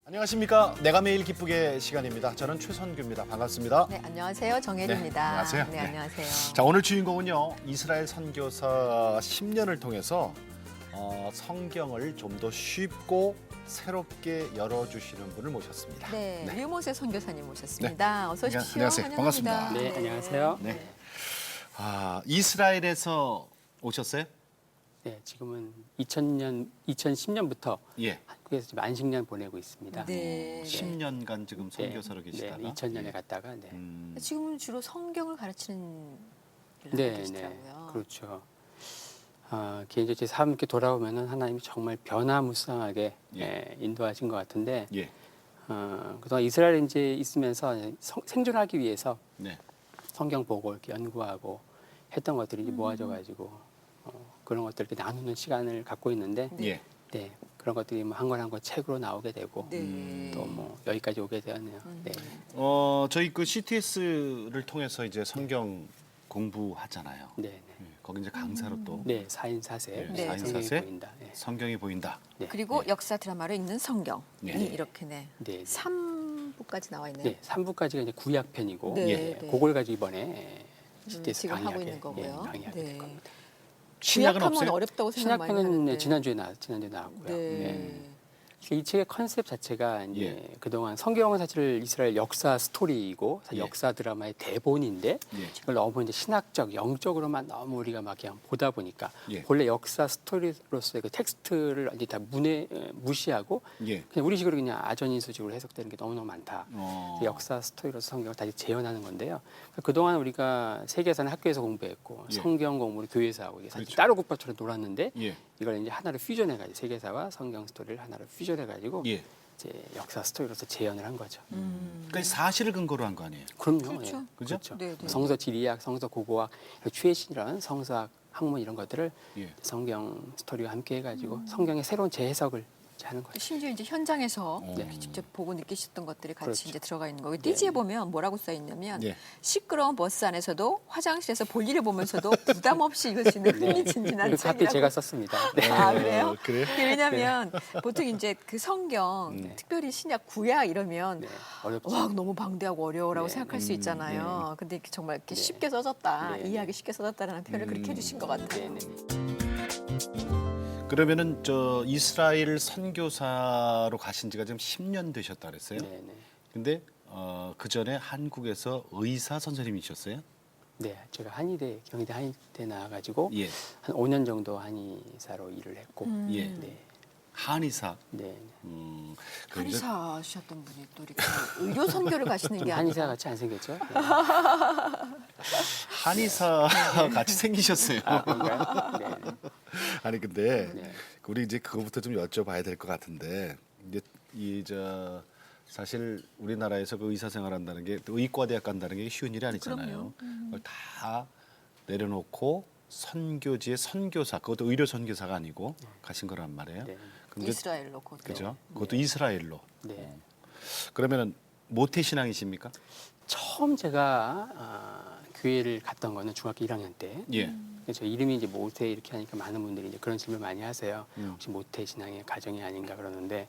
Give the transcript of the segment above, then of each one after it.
안녕하십니까. 내가 매일 기쁘게 시간입니다. 저는 최선규입니다. 반갑습니다. 네, 안녕하세요. 정혜리입니다. 네, 안녕하세요. 네, 안녕하세요. 자, 오늘 주인공은요. 이스라엘 선교사 10년을 통해서 성경을 좀 더 쉽고 새롭게 열어주시는 분을 모셨습니다. 네, 네. 류모세 선교사님 모셨습니다. 어서 오십시오. 안녕하세요. 환영합니다. 반갑습니다. 네, 안녕하세요. 네. 이스라엘에서 오셨어요? 네, 지금은 2010년부터 예. 한국에서 지금 안식년 보내고 있습니다. 네. 10년간 지금 선교사로 계시다가. 네, 2000년에 갔다가 네. 지금은 주로 성경을 가르치는 일을 네, 하고 네, 계시더라고요. 그렇죠. 개인적으로 제 삶 이렇게 돌아보면은 하나님이 정말 변화무쌍하게 인도하신 것 같은데 예. 그동안 이스라엘에 이제 있으면서 생존하기 위해서 네. 성경 보고 이렇게 연구하고 했던 것들이 이제 모아져가지고 그런 것들 이렇게 나누는 시간을 갖고 있는데 예. 네, 그런 것들이 뭐 한 권 한 권 책으로 나오게 되고 네. 또 뭐 여기까지 오게 되었네요. 네. 저희 그 CTS를 통해서 이제 성경 공부하잖아요. 네, 네. 거기 이제 강사로 또 네, 4인 4세. 네, 4인 성경이 4세. 보인다. 네. 성경이 보인다. 네. 그리고 역사 드라마로 읽는 성경이 네. 이렇게 네. 네. 3부까지 나와 있네요. 네, 3부까지가 이제 구약편이고 네, 예, 네. 그걸 가지고 이번에 CTS 지금 하고 강의하게, 있는 거고요. 강의하게 될 겁니다. 신약은 구약하면 없어요? 어렵다고 생각 많이 신약편은 하는데. 지난주에 나왔고요. 네. 네. 이 책의 컨셉 자체가 이제 예. 그동안 성경은 사실 이스라엘 역사 스토리이고 사실 예. 역사 드라마의 대본인데 예. 이걸 너무 이제 신학적, 영적으로만 너무 우리가 막 그냥 보다 보니까 예. 본래 역사 스토리로서의 그 텍스트를 완전히 다 무시하고 예. 그냥 우리식으로 그냥 아전인수식으로 해석되는 게 너무너무 많다. 어. 역사 스토리로서 성경을 다시 재현하는 건데요. 그동안 우리가 세계사는 학교에서 공부했고 예. 성경 공부를 교회에서 하고 이게 사실 그렇죠. 따로 국밥처럼 놀았는데 예. 이걸 이제 하나로 퓨전해가지고 세계사와 성경 스토리를 하나로 퓨전해가지고 예. 이제 역사 스토리로서 재현을 한 거죠. 그러니까 사실을 근거로 한 거 아니에요? 그럼요. 그렇죠. 예. 그죠? 네, 네. 성서 지리학, 성서 고고학, 최신 성서학, 학문 이런 것들을 예. 성경 스토리와 함께 해가지고 성경의 새로운 재해석을 이제 하는 거죠. 심지어 이제 현장에서 네. 이렇게 직접 보고 느끼셨던 것들이 같이 그렇죠. 이제 들어가 있는 거고 네. 띠지에 보면 뭐라고 써 있냐면 예. 시끄러운 버스 안에서도 화장실에서 볼일을 보면서도 부담 없이 읽을 수 있는 흥미진진한 그 카피 책이라고. 제가 썼습니다. 네. 아 그래요? 그래요? 왜냐하면 보통 이제 그 성경, 특별히 신약 구약 이러면 네, 어렵죠. 와 너무 방대하고 어려워라고 네. 생각할 수 있잖아요. 근데 이렇게 정말 이렇게 쉽게 써졌다, 네. 이해하기 쉽게 써졌다라는 표현을 그렇게 해주신 것 같아요. 네, 네. 그러면은 저 이스라엘 선교사로 가신 지가 지금 10년 되셨다 그랬어요. 네, 네. 근데 그 전에 한국에서 의사 선생님이셨어요? 네, 제가 경희대 한의대 나와가지고 예. 한 5년 정도 한의사로 일을 했고, 예. 네, 한의사. 네. 그런데 한의사 하셨던 분이 또 이렇게 의료 선교를 가시는 게 한의사 아니라 같이 안 생겼죠? 네. 한의사 같이 생기셨어요. 아, 그런가요? 네, 네. 아니 근데 네. 우리 이제 그거부터 좀 여쭤봐야 될 것 같은데 이제 사실 우리나라에서 그 의사 생활한다는 게 또 의과대학 간다는 게 쉬운 일이 아니잖아요. 그걸 다 내려놓고 선교지의 선교사, 그것도 의료 선교사가 아니고 가신 거란 말이에요. 네. 근데 이스라엘로 곧. 그죠? 그것도 이스라엘로. 네. 그러면은 모태 신앙이십니까? 처음 제가 교회를 갔던 거는 중학교 1학년 때. 예. 저 이름이 이제 모태 이렇게 하니까 많은 분들이 이제 그런 질문 많이 하세요. 혹시 모태 신앙의 가정이 아닌가 그러는데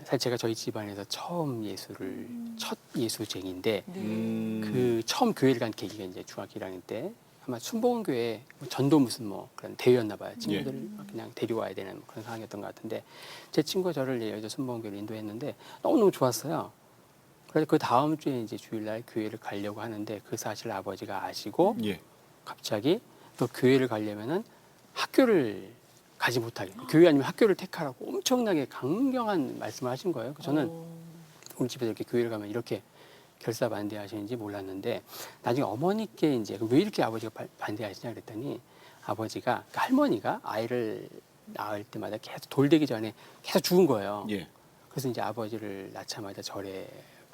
사실 제가 저희 집안에서 처음 예수를 첫 예수쟁인데 그 처음 교회를 간 계기가 이제 중학교 1학년 때 아마 순복음교회 전도 무슨 뭐 그런 대회였나 봐요. 친구들 그냥 데려와야 되는 그런 상황이었던 것 같은데 제 친구가 저를 여자 순복음교회를 인도했는데 너무너무 좋았어요. 그래서 그 다음 주에 이제 주일날 교회를 가려고 하는데 그 사실을 아버지가 아시고 예. 갑자기 또 교회를 가려면은 학교를 가지 못하게 교회 아니면 학교를 택하라고 엄청나게 강경한 말씀을 하신 거예요. 그래서 저는 우리 집에서 이렇게 교회를 가면 이렇게 결사반대하시는지 몰랐는데 나중에 어머니께 이제 왜 이렇게 아버지가 반대하시냐 그랬더니 아버지가 그러니까 할머니가 아이를 낳을 때마다 계속 돌되기 전에 계속 죽은 거예요. 예. 그래서 이제 아버지를 낳자마자 절에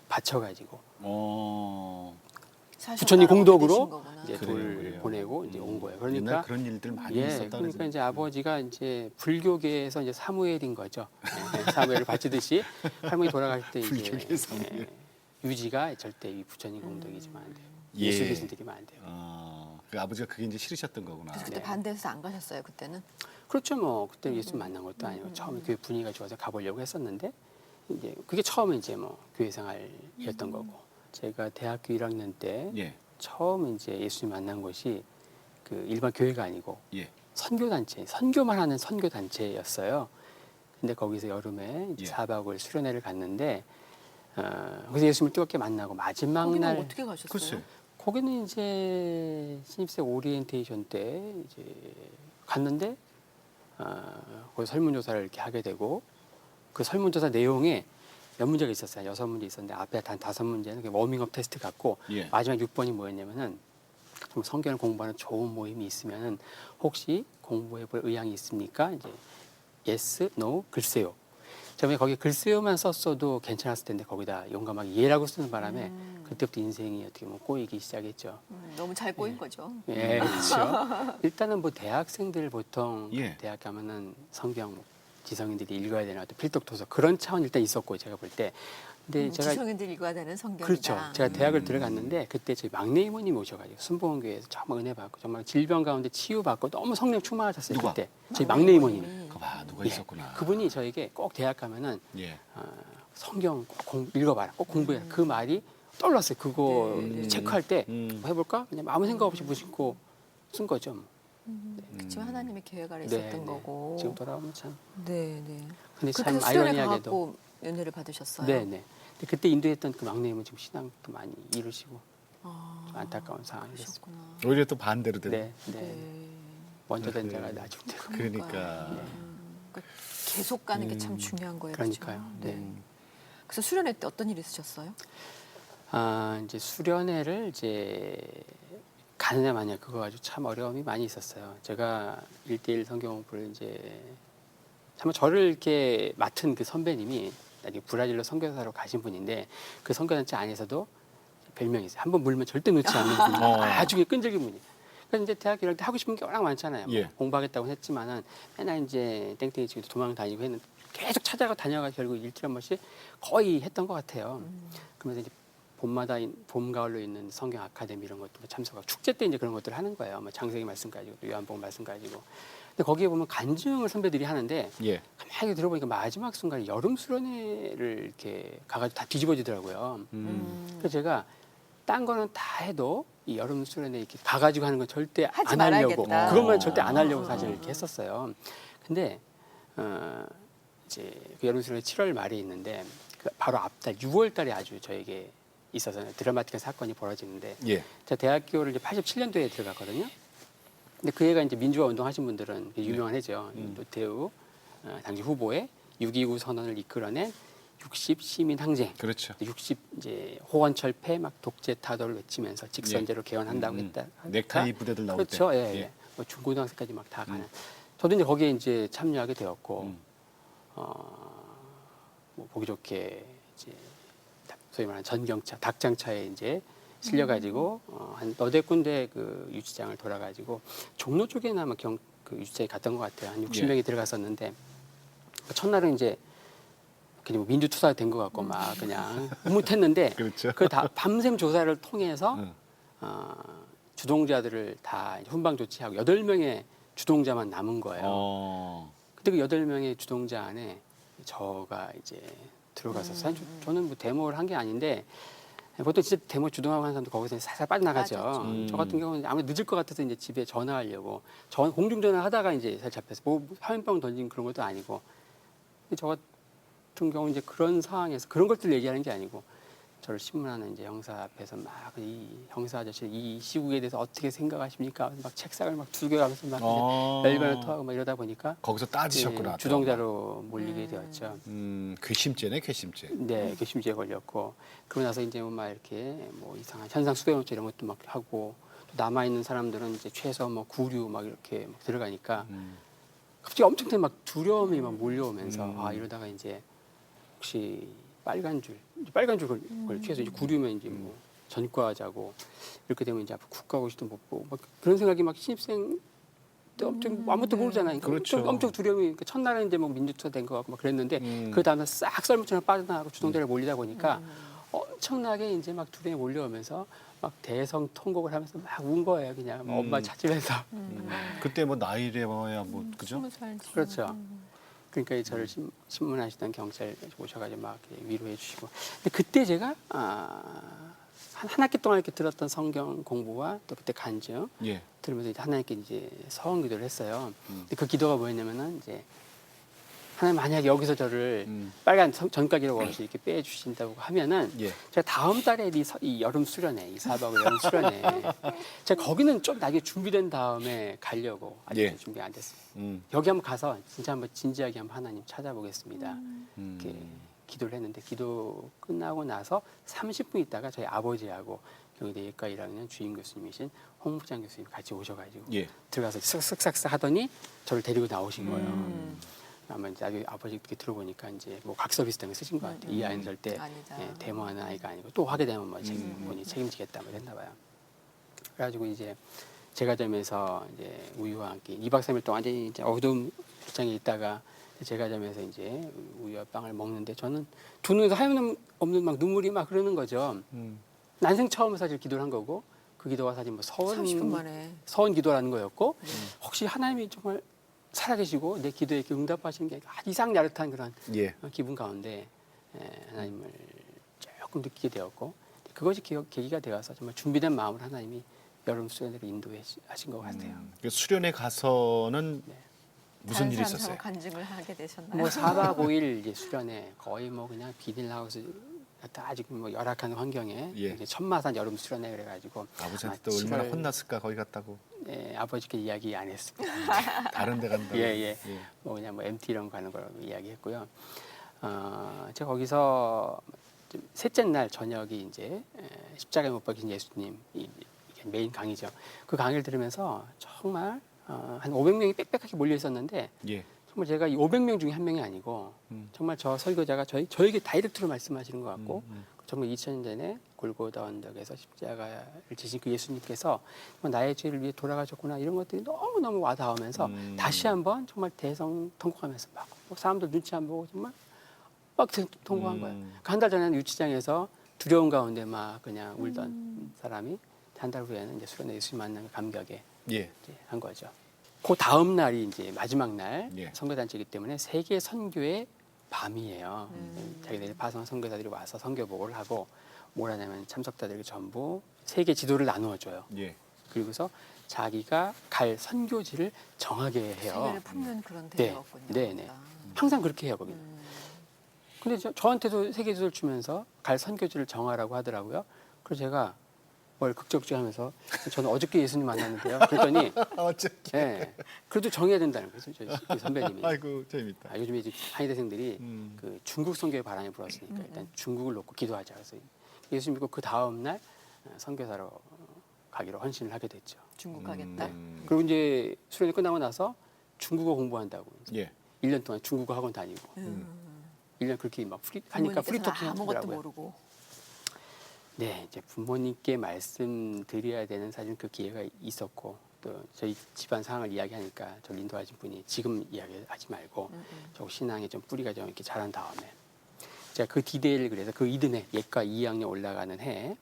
바쳐가지고 부처님 공덕으로 이제 그래요, 돌 그래요. 보내고 이제 온 거예요. 옛날 그러니까 그런 일들 많이 예, 있었다 그러니까 그러죠. 이제 아버지가 이제 불교계에서 이제 사무엘인 거죠. 예, 사무엘을 바치듯이 할머니 돌아가실 때 불교계 이제 사무엘. 유지가 절대 이 부처님 공덕이지만 안 돼요. 예. 예수 계신들이면 안 돼요. 그 아버지가 그게 이제 싫으셨던 거구나. 그래서 그때 네. 반대해서 안 가셨어요 그때는? 그렇죠. 뭐 그때 예수 만난 것도 아니고 처음에 교회 분위기가 좋아서 가보려고 했었는데 이제 그게 처음에 이제 뭐 교회 생활이었던 거고 제가 대학교 1학년 때 예. 처음 이제 예수님 만난 곳이 그 일반 교회가 아니고 예. 선교단체, 선교만 하는 선교단체였어요. 근데 거기서 여름에 이제 예. 4박을 수련회를 갔는데 거기서 예수님을 뜨겁게 만나고 마지막 거기는 날 어떻게 가셨어요? 글쎄. 거기는 이제 신입생 오리엔테이션 때 이제 갔는데 거기 설문조사를 이렇게 하게 되고 그 설문조사 내용에 몇 문제가 있었어요. 6문제 있었는데 앞에 단 5문제는 워밍업 테스트 같고 예. 마지막 6번이 뭐였냐면은 좀 성경을 공부하는 좋은 모임이 있으면은 혹시 공부해 볼 의향이 있습니까? 이제 yes, no, 글쎄요. 처음에 거기 글쎄요만 썼어도 괜찮았을 텐데 거기다 용감하게 예라고 쓰는 바람에 그때부터 인생이 어떻게 보면 꼬이기 시작했죠. 너무 잘 꼬인 거죠. 예, 그렇죠. 일단은 뭐 대학생들 보통 예. 대학 가면은 성경 지성인들이 읽어야 되는 어떤 필독 도서 그런 차원 일단 있었고 제가 볼 때. 근데 제가 지성인들이 읽어야 되는 성경이다. 그렇죠. 제가 대학을 들어갔는데 그때 저희 막내 이모님이 오셔가지고 순복음교회에서 정말 은혜 받고 정말 질병 가운데 치유받고 너무 성령 충만하셨어요. 누가? 그때 저희 막내 이모님이. 그거 봐, 누가 예. 있었구나. 그분이 저에게 꼭 대학 가면은 예. 성경 꼭 읽어봐라. 꼭 공부해라. 그 말이 떠올랐어요. 그거 네, 네. 체크할 때 음. 뭐 해볼까? 그냥 아무 생각 없이 무심코 쓴 거죠. 뭐. 그치만 하나님의 계획 아래 있었던 네, 네. 거고. 지금 돌아보면 참. 네, 네. 근데 그때 참 수련회 아이러니하게도. 가갖고 은혜를 받으셨어요. 네, 네. 근데 그때 인도했던 그 막내님은 지금 신앙도 많이 이루시고 아, 좀 안타까운 상황이 됐습니다. 그러셨구나. 오히려 또 반대로 되네. 네, 네. 네. 먼저 된 네. 자가 나중 되고. 그러니까. 그러니까 계속 가는 게 참 중요한 거예요. 그러니까요. 그렇죠? 네. 음. 그래서 수련회 때 어떤 일이 있으셨어요? 이제 수련회를 이제 가느냐 마냐 그거 가지고 참 어려움이 많이 있었어요. 제가 1대1 성경 공부를 이제 참 저를 이렇게 맡은 그 선배님이 나중에 브라질로 선교사로 가신 분인데 그 선교단체 안에서도 별명이 있어요. 한번 물면 절대 놓지 않는 분이 아주 끈질긴 분이에요. 그래서 이제 대학교 이럴 때 하고 싶은 게 워낙 많잖아요. 뭐 예. 공부하겠다고 했지만은 맨날 이제 땡땡이 치고 도망 다니고 했는데 계속 찾아가 다녀가 결국 일주일에 한 번씩 거의 했던 것 같아요. 그러면서 이제 봄마다 봄 가을로 있는 성경 아카데미 이런 것도 참석하고 축제 때 이제 그런 것들을 하는 거예요. 뭐 장세기 말씀 가지고 또 요한복음 말씀 가지고. 근데 거기에 보면 간증을 선배들이 하는데 예. 가만히 들어보니까 마지막 순간에 여름 수련회를 이렇게 가가지고 다 뒤집어지더라고요. 그래서 제가 딴 거는 다 해도 이 여름 수련회 이렇게 가가지고 하는 건 절대 하지 안 하려고 말아야겠다. 그것만 절대 안 하려고 사실 이렇게 했었어요. 근데 이제 그 여름 수련회 7월 말에 있는데 그 바로 앞달 6월 달에 아주 저에게 있어서 드라마틱한 사건이 벌어지는데 예. 제가 대학교를 이제 87년도에 들어갔거든요. 근데 그 애가 이제 민주화 운동하신 분들은 유명한 애죠. 노태우 당시 후보의 6.29 선언을 이끌어낸 60 시민 항쟁. 그렇죠. 60 이제 호원철폐 막 독재 타도를 외치면서 직선제로 개헌한다고 했다. 넥타이 부대들 나올 그렇죠. 때. 예. 예. 뭐 중고등학생까지 막 다 가는. 저도 이제 거기에 이제 참여하게 되었고 뭐 보기 좋게 이제 소위 말하는 전경차, 닭장차에 이제 실려가지고 한 너댓 군데 그 유치장을 돌아가지고 종로 쪽에나 아마 그 유치장에 갔던 것 같아요. 한 60명이 들어갔었는데 첫날은 이제 그냥 뭐 민주투사 된 것 같고 막 그냥 흐뭇했는데 그렇죠. 그 다 밤샘 조사를 통해서 응. 주동자들을 다 훈방 조치하고 8명의 주동자만 남은 거예요. 근데 그 8명의 주동자 안에 저가 이제 들어가서 사실 저는 뭐 데모를 한 게 아닌데 보통 진짜 데모 주동하고 하는 사람도 거기서 살살 빠져나가죠. 빠졌죠. 저 같은 경우는 아무래도 늦을 것 같아서 이제 집에 전화하려고 공중전화 하다가 이제 살 잡혀서 뭐 화염병 던진 그런 것도 아니고 근데 저 같은 경우 이제 그런 상황에서 그런 것들 얘기하는 게 아니고 저를 신문하는 이제 형사 앞에서 막 이 형사 아저씨 이 시국에 대해서 어떻게 생각하십니까? 막 책상을 막 두들겨가면서 막 열변을 토하고 막 이러다 보니까 거기서 따지셨구나. 예, 주동자로 몰리게 되었죠. 괘씸죄네, 괘씸죄. 네, 괘씸죄에 걸렸고 그러고 나서 이제 막 이렇게 뭐 이상한 현상 수배원죄 이런 것도 막 하고 또 남아 있는 사람들은 이제 최소 뭐 구류 막 이렇게 막 들어가니까 갑자기 엄청나게 막 두려움이 막 몰려오면서 이러다가 이제 혹시 빨간 줄 걸쳐서 이제 구류면 이제 뭐 전과자고 이렇게 되면 이제 앞으로 국가고시도 못 보고 막 그런 생각이 막 신입생 때 엄청 아무것도 모르잖아요. 그러니까 그렇죠. 엄청 두려움이 그러니까 첫날은 이제 뭐 민주투사 된 것 같고 막 그랬는데 그 다음날 싹 썰물처럼 빠져나가고 주동자를 몰리다 보니까 엄청나게 이제 막 두려움이 몰려오면서 막 대성 통곡을 하면서 막 운 거예요. 그냥 막 엄마 찾으면서 그때 뭐 나이래야 뭐 그죠? 20살. 그렇죠. 그러니까 저를 신문하시던 경찰 오셔가지고 막 이렇게 위로해 주시고. 근데 그때 제가 한 학기 동안 이렇게 들었던 성경 공부와 또 그때 간증 예. 들으면서 이제 하나님께 이제 서원 기도를 했어요. 근데 그 기도가 뭐였냐면은 이제 하나님 만약에 여기서 저를 빨간 전과기록 없이 이렇게 빼주신다고 하면은 예. 제가 다음 달에 이 여름 수련회, 이 4박 여름 수련회 제가 거기는 좀 나중에 준비된 다음에 가려고 아직 예. 준비 안 됐어요. 여기 한번 가서 진짜 한번 진지하게 한번 하나님 찾아보겠습니다. 이렇게 기도를 했는데 기도 끝나고 나서 30분 있다가 저희 아버지하고 경희대 예과 1학년 주임 교수님이신 홍무장 교수님 같이 오셔가지고 예. 들어가서 쓱쓱싹싹 하더니 저를 데리고 나오신 거예요. 아마 이제 나중에 아버지 이렇게 들어보니까 이제 뭐 각서 비슷한 거 쓰신 것 같아요. 이 아이는 절대 아니다. 데모하는 아이가 아니고 또 하게 되면 뭐 본인이 책임지겠다 뭐 했나 봐요. 그래가지고 이제 제과점에서 이제 우유와 함께 2박 3일 동안 이제 어두운 입장에 있다가 제과점에서 이제 우유와 빵을 먹는데 저는 두 눈에서 하염없는 막 눈물이 막 흐르는 거죠. 난생 처음 사실 기도를 한 거고 그 기도가 사실 뭐 30분 만에. 서원 기도라는 거였고 혹시 하나님이 정말 살아계시고 내 기도에 이렇게 응답하시는 게 아주 이상야릇한 그런 예. 기분 가운데 하나님을 조금 느끼게 되었고 그것이 계기가 되어서 정말 준비된 마음으로 하나님이 여름 수련회를 인도하신 것 같아요. 그 수련회 가서는 무슨 다른 일이 사람처럼 있었어요? 간증을 하게 되셨나요? 뭐 4박 5일 이제 수련회 거의 뭐 그냥 비닐하우스 아직 뭐 열악한 환경에 예. 이제 천마산 여름 수련회 그래가지고 아버지한테 또 아마 얼마나 7월 혼났을까 거기 갔다고. 아버지께 이야기 안 했습니다. 다른 데 간다고. 예. 뭐 그냥 뭐 MT 이런 거 가는 걸 이야기했고요. 제가 거기서 좀 셋째 날 저녁이 이제 십자가에 못 박힌 예수님 이게 메인 강의죠. 그 강의를 들으면서 정말 한 500명이 빽빽하게 몰려 있었는데 예. 정말 제가 이 500명 중에 한 명이 아니고 정말 저 설교자가 저에게 다이렉트로 말씀하시는 것 같고 정말 2000년 전에 골고다 언덕에서 십자가를 지신 그 예수님께서 정말 나의 죄를 위해 돌아가셨구나 이런 것들이 너무너무 와닿으면서 다시 한번 정말 대성통곡하면서 막 사람들 눈치 안 보고 정말 막 통곡한 거예요. 한 달 전에는 유치장에서 두려운 가운데 막 그냥 울던 사람이 한 달 후에는 이제 수련회 예수님 만나는 감격에 예. 이제 한 거죠. 그 다음 날이 이제 마지막 날 예. 선교단체이기 때문에 세계 선교의 밤이에요. 자기들이 파송 선교사들이 와서 선교 보고를 하고 뭘 하냐면 참석자들에게 전부 세계 지도를 나누어 줘요. 예. 그리고서 자기가 갈 선교지를 정하게 해요. 세계를 품는 그런 네. 대회였군요. 네네. 항상 그렇게 해요 거기는. 근데 저한테도 세계 지도를 주면서 갈 선교지를 정하라고 하더라고요. 그래서 제가 뭘 극적지하면서 저는 어저께 예수님 만났는데요. 그랬더니 어쨌든. 예, 그래도 정해야 된다는 거죠. 저희 선배님이. 아이고 재밌다. 요즘에 이제 한의대생들이 그 중국 선교에 바람이 불었으니까 일단 중국을 놓고 기도하자. 그래서 예수 믿고 그 다음 날 선교사로 가기로 헌신을 하게 됐죠. 중국 가겠다. 그리고 이제 수련회 끝나고 나서 중국어 공부한다고 이제 예. 1년 동안 중국어 학원 다니고 1년 그렇게 막 하니까 부모님께서는 프리토킹 아무것도 하더라고요. 모르고. 네, 이제 부모님께 말씀드려야 되는 사실 그 기회가 있었고 또 저희 집안 상황을 이야기하니까 저를 인도하신 분이 지금 이야기하지 말고 저 신앙에 좀 뿌리가 좀 이렇게 자란 다음에 제가 그 디데이를 그래서 그 이듬해 예과 2학년 올라가는 해에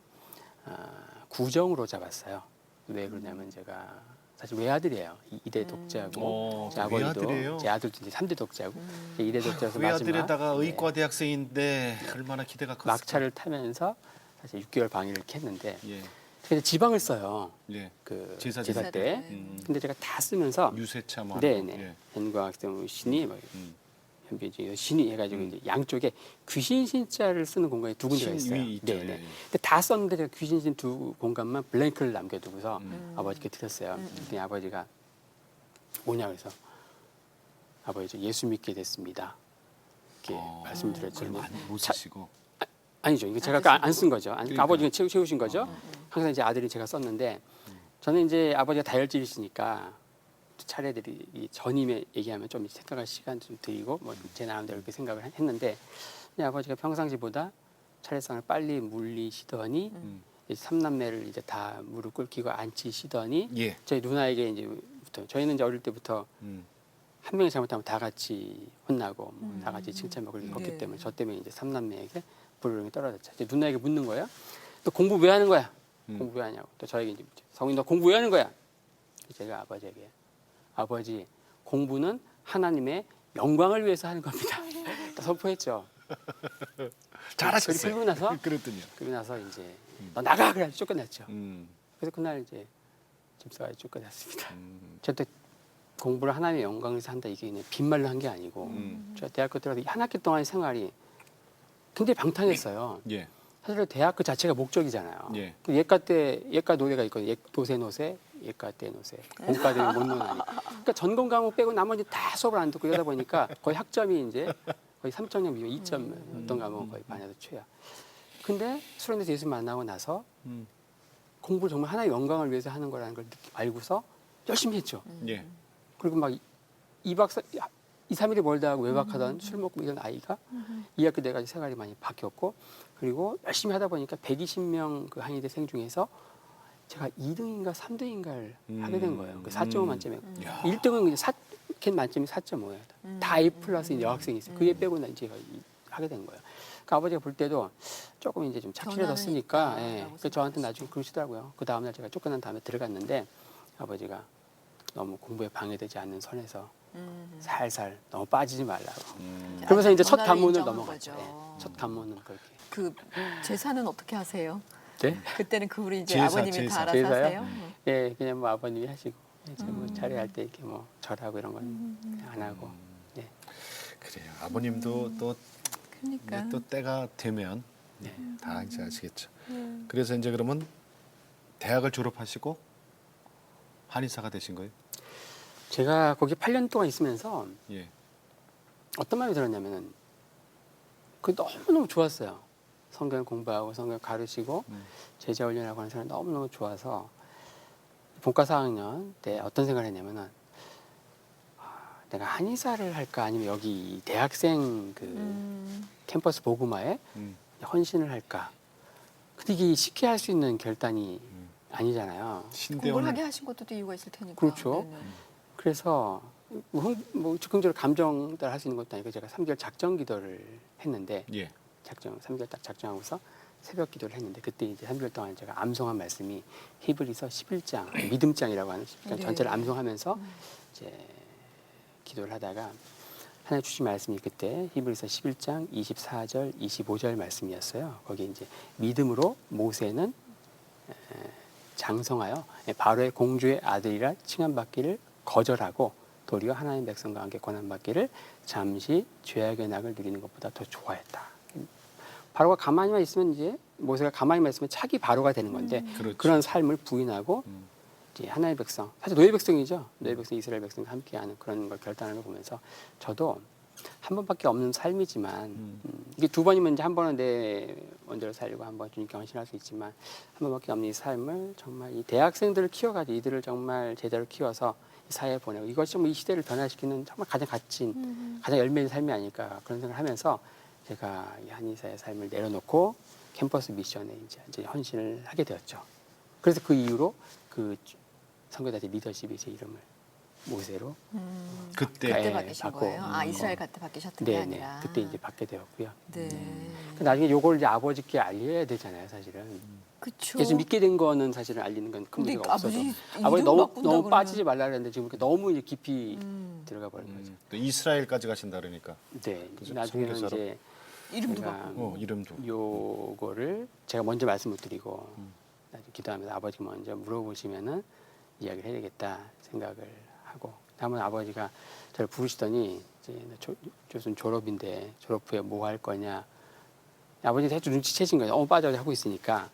구정으로 잡았어요. 왜 그러냐면 제가 사실 외아들이에요. 2대 독자고 제 아버지도 외아들이에요? 제 아들도 이제 3대 독자고 2대 독자여서 외아들에다가 마지막 의과 대학생인데 얼마나 기대가 컸을까. 막차를 타면서 사실 6개월 방위를 이렇게 했는데 예. 그래서 지방을 써요. 예. 그 제사 제사 때. 때. 근데 제가 다 쓰면서 유세차 뭐. 네네 예. 현과학생 신이 뭐 현비지 신이 해가지고 이제 양쪽에 귀신 신자를 쓰는 공간이 두 군데가 있어요. 신위 있죠. 네네. 예. 근데 다 썼는데 제가 귀신 신 두 공간만 블랭크를 남겨두고서 아버지께 드렸어요. 그랬더니 아버지가 뭐냐 그래서 아버지 저 예수 믿게 됐습니다. 이렇게 말씀드렸죠. 그걸 근데 많이 못 쓰시고. 아니죠. 이거 제가 안 쓴 거죠. 그러니까. 아버지가 채우신 거죠. 항상 이제 아들이 제가 썼는데 저는 이제 아버지가 다혈질이시니까 차례들이 이 전임에 얘기하면 좀 생각할 시간 좀 드리고 뭐 제 나름대로 그렇게 생각을 했는데 아버지가 평상시보다 차례상을 빨리 물리시더니 이제 삼남매를 이제 다 무릎 꿇기고 앉히시더니 예. 저희 누나에게 이제부터 저희는 이제 어릴 때부터 한 명이 잘못하면 다 같이 혼나고 뭐 다 같이 칭찬받고 그렇기 네. 때문에 저 때문에 이제 삼남매에게 불효령이 떨어졌죠. 이제 누나에게 묻는 거예요. 너 공부 왜 하는 거야? 공부 왜 하냐고. 또 저에게 이제 성인 너 공부 왜 하는 거야? 제가 아버지에게 아버지 공부는 하나님의 영광을 위해서 하는 겁니다. 딱 선포했죠. 잘하셨어요. 그리고 나서 그랬더니요. 그리고 나서 이제 너 나가 그래 쫓겨났죠. 음. 그래서 그날 이제 집사가 쫓겨났습니다. 저때 공부를 하나님의 영광을 위해서 한다 이게 그냥 빈말로 한 게 아니고 제가 대학교 들어서 한 학기 동안의 생활이 굉장히 방탕했어요. 예. 사실 대학 그 자체가 목적이잖아요. 예. 그 예과 때 예과 노래가 있거든요. 도세 노세, 예과 때 노세, 본과 되면 못 노나니. 그러니까 전공 과목 빼고 나머지 다 수업을 안 듣고 이러다 보니까 거의 학점이 이제 거의 3.0 비교 2점 어떤 과목 거의 반에서 최야. 근데 수련회에서 예수 만나고 나서 공부를 정말 하나의 영광을 위해서 하는 거라는 걸 알고서 열심히 했죠. 예. 그리고 막 2박 2, 3일이 멀다 하고 외박하던 술 먹고 이런 아이가 2학기 돼가지고 생활이 많이 바뀌었고 그리고 열심히 하다 보니까 120명 그 한의대생 중에서 제가 2등인가 3등인가를 하게 된 거예요. 그 4.5 만점에. 야. 1등은 이제 캔 만점이 4.5예요. 다 A 플러스 여학생이 있어요. 그게 빼고 난 제가 하게 된 거예요. 그 아버지가 볼 때도 조금 이제 좀 착실해졌으니까 변화는 예. 있다라고 그 저한테 나중에 그러시더라고요. 그 다음날 제가 쫓겨난 다음에 들어갔는데 아버지가 너무 공부에 방해되지 않는 선에서 살살 너무 빠지지 말라고. 그러면서 이제 첫 변화를 관문을 인정한 넘어갔죠. 거죠. 예. 첫 관문은 그렇게. 그 제사는 어떻게 하세요? 네? 그때는 그 우리 이제 제사, 아버님이 제사. 다 알아서 제사요? 하세요? 예, 그냥 뭐 아버님이 하시고 이제 뭐 차례할 때 이렇게 뭐 절하고 이런 건 안 하고. 예. 그래요. 아버님도 또, 그러니까. 이제 또 때가 되면 네. 다 이제 아시겠죠. 그래서 이제 그러면 대학을 졸업하시고 한의사가 되신 거예요? 제가 거기 8년 동안 있으면서 예. 어떤 마음이 들었냐면은 그 너무너무 좋았어요. 성경 공부하고 성경 가르치고 제자 훈련하고 하는 사람이 너무너무 좋아서 본과 4학년 때 어떤 생각을 했냐면은 내가 한의사를 할까 아니면 여기 대학생 그 캠퍼스 보그마에 음. 헌신을 할까. 근데 이게 쉽게 할 수 있는 결단이 아니잖아요. 공부를 신대원을 하게 하신 것도 또 이유가 있을 테니까. 그렇죠. 네네. 그래서 뭐 즉흥적으로 감정을 할 수 있는 것도 아니고 제가 3개월 작정 기도를 했는데 예. 3개월 딱 작정하고서 새벽 기도를 했는데 그때 이제 3개월 동안 제가 암송한 말씀이 히브리서 11장 믿음장이라고 하는 11장 네. 전체를 암송하면서 이제 기도를 하다가 하나님 주신 말씀이 그때 히브리서 11장 24절 25절 말씀이었어요. 거기에 이제 믿음으로 모세는 장성하여 바로의 공주의 아들이라 칭함받기를 거절하고 도리어 하나님 백성과 함께 고난받기를 잠시 죄악의 낙을 누리는 것보다 더 좋아했다. 바로가 가만히만 있으면 이제 모세가 가만히만 있으면 차기 바로가 되는 건데 그렇죠. 그런 삶을 부인하고 이제 하나님의 백성 사실 노예 백성이죠. 노예 백성 이스라엘 백성과 함께하는 그런 걸 결단하는 걸 보면서 저도 한 번밖에 없는 삶이지만 이게 두 번이면 이제 한 번은 내 원대로 살고 한 번 주님께 헌신할 수 있지만 한 번밖에 없는 이 삶을 정말 이 대학생들을 키워가지고 이들을 정말 제자로 키워서 이 사회에 보내고 이것이 정말 이 시대를 변화시키는 정말 가장 값진 가장 열매 있는 삶이 아닐까 그런 생각을 하면서 제가 이 한의사의 삶을 내려놓고 캠퍼스 미션에 이제 헌신을 하게 되었죠. 그래서 그 이후로 그 선교단체 리더십이 제 이름을 모세로 그때 그때 예, 바뀌신 받고, 거예요? 이스라엘 갈 때 바뀌셨던 게 네네 아니라. 그때 이제 받게 되었고요. 네. 나중에 요걸 이제 아버지께 알려야 되잖아요, 사실은. 그렇죠. 예수 믿게 된 거는 사실은 알리는 건 큰 근데 문제가 없어도 아버지 너무 바꾼다 너무 그러면. 빠지지 말라 그랬는데 지금 이렇게 너무 이제 깊이 들어가 버린 거죠. 또 이스라엘까지 가신다 그러니까 네, 그죠? 나중에는 선교사로. 이제 이름도 제가 바꾸고. 이름도 요거를 제가 먼저 말씀 못 드리고 나중에 기도하면서 아버지가 먼저 물어보시면은 이야기를 해야겠다 생각을 하고 다음은 아버지가 저를 부르시더니 이제 무슨 졸업인데 졸업 후에 뭐 할 거냐 아버지 대충 눈치채신 거예요. 빠져 하고 있으니까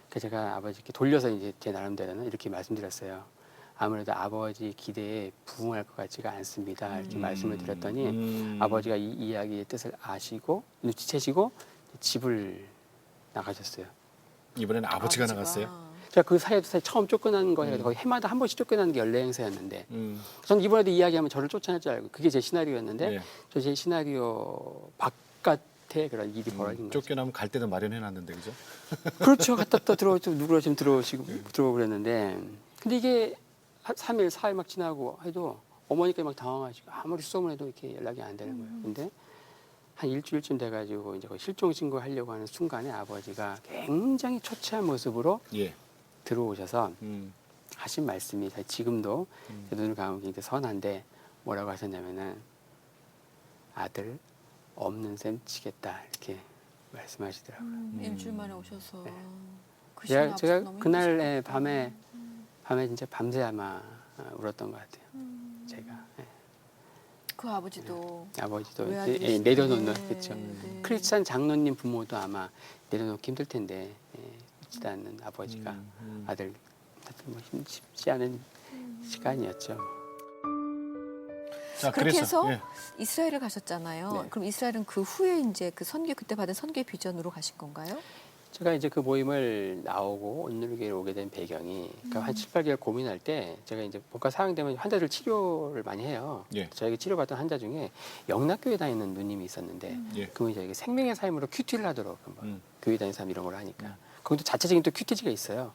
그래서 제가 아버지께 돌려서 이제 제 나름대로는 이렇게 말씀드렸어요. 아무래도 아버지 기대에 부응할 것 같지가 않습니다. 이렇게 말씀을 드렸더니 아버지가 이 이야기의 뜻을 아시고 눈치채시고 집을 나가셨어요. 이번에는 아버지가 나갔어요. 제가 그 사이에 처음 쫓겨난 거에 거의 해마다 한 번씩 쫓겨나는 게 연례 행사였는데 저는 이번에도 이야기하면 저를 쫓아낼 줄 알고 그게 제 시나리오였는데 네. 저 제 시나리오 바깥에 그런 일이 벌어진 거죠. 쫓겨나면 갈 때도 마련해놨는데 그죠? 그렇죠. 갔다 또 들어오고 누구라 좀 들어오시고 들어오고 그랬는데 근데 이게 한 3일, 4일 막 지나고 해도 어머니께 막 당황하시고 아무리 수업을 해도 이렇게 연락이 안 되는 거예요. 근데 한 일주일쯤 돼가지고 이제 실종 신고하려고 하는 순간에 아버지가 굉장히 초췌한 모습으로 예. 들어오셔서 하신 말씀이 지금도 제 눈을 감으면 굉장히 선한데 뭐라고 하셨냐면은 아들 없는 셈 치겠다 이렇게 말씀하시더라고요. 일주일 만에 오셔서 네. 그 시간 제가 앞서서 너무 그날 힘드셨겠다. 밤에 진짜 밤새 아마 울었던 것 같아요. 제가 그 아버지도 아버지도 외아들이 이제 있을 내려놓는 때. 그렇죠. 네. 크리스찬 장로님 부모도 아마 내려놓기 힘들 텐데 있지도 않는 아버지가 아들 뭐 쉽지 않은 시간이었죠. 자, 그렇게 그래서, 해서 예. 이스라엘을 가셨잖아요. 네. 그럼 이스라엘은 그 후에 이제 그 선교 그때 받은 선교의 비전으로 가신 건가요? 제가 이제 그 모임을 나오고 온누리교회에 오게 된 배경이 그러니까 한 7, 8개월 고민할 때 제가 이제 본과 사항되면 환자들 치료를 많이 해요. 예. 저에게 치료받던 환자 중에 영락교회 다니는 누님이 있었는데 예. 그분이 저에게 생명의 삶으로 큐티를 하도록 한번 교회 다니는 사람 이런 걸 하니까 음. 거기도 자체적인 또 큐티지가 있어요.